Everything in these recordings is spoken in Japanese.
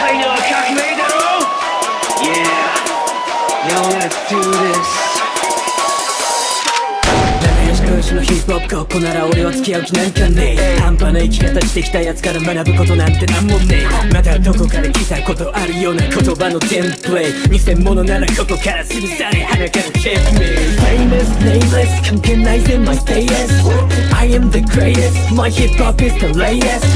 愛の革命だろ Yeah Yo let's do thisのヒップホップここなら俺は付き合う気なんかねえ半端な生き方してきたやつから学ぶことなんてなんもねえまたどこから来たことあるような言葉のテンプレ偽物ならここからすぐさに鼻からケープメ Famous, nameless 関係ないぜ my status I am the greatest My hip hop is the latest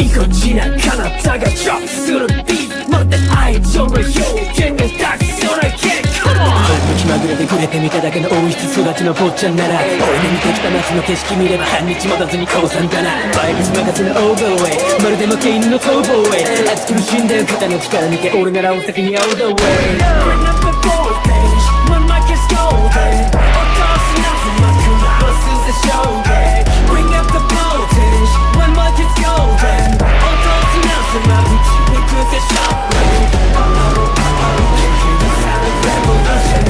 意固地な彼方が drop するビートまた愛情の表現がたくさんだけCome on 気まぐれで触れてみただけの王室育ちの坊ちゃんなら俺の見てきた夏の景色見れば半日もたずに降参だなバイブス任せのオーバーウェイまるで負け犬の逃亡へ熱苦しんでる肩の力抜け俺ならお先に all the way Bring up the voltage when mic is golden 落とすなふまくらボスでしょうげ Bring up the voltage when mic is golden 落とすなふま打ち抜くでしょう Revolution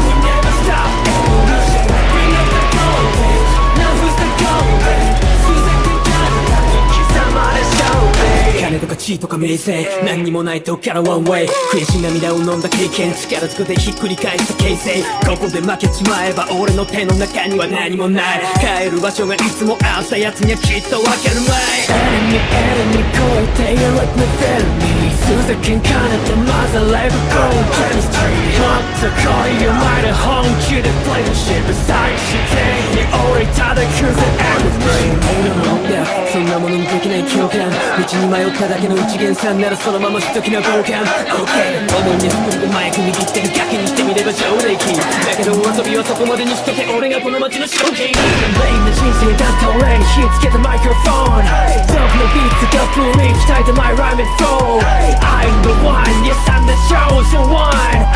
We never stop evolution Bring up the voltage Now who's the golden 数千年間刻まれそう金とか地位とか名声何にもないとこからワンウェイ悔し涙を飲んだ経験力ずくでひっくり返した形勢ここで負けちまえば俺の手の中には何もない帰る場所がいつもあったやつにはきっとわかるまい Enemy 超えて You let me feel me 数千件兼ねてまずはライブゴール Chemistry もっと来いよ前で本気で Play the shit 最終的に俺ただ崩れ Everything 俺のもんだよそんなものにできない共感道に迷っただけの一元さんならそのまましときな傍観 OK 思い出作るとマイク握ってるガキにしてみれば上出来だけど遊びはそこまでにしとけ俺がこの街の正気レインな人生だって俺に火つけたマイクロフォンドープのビーツがブリー鍛えたマイライメンフロー I'm the one Yes I'm the chosen one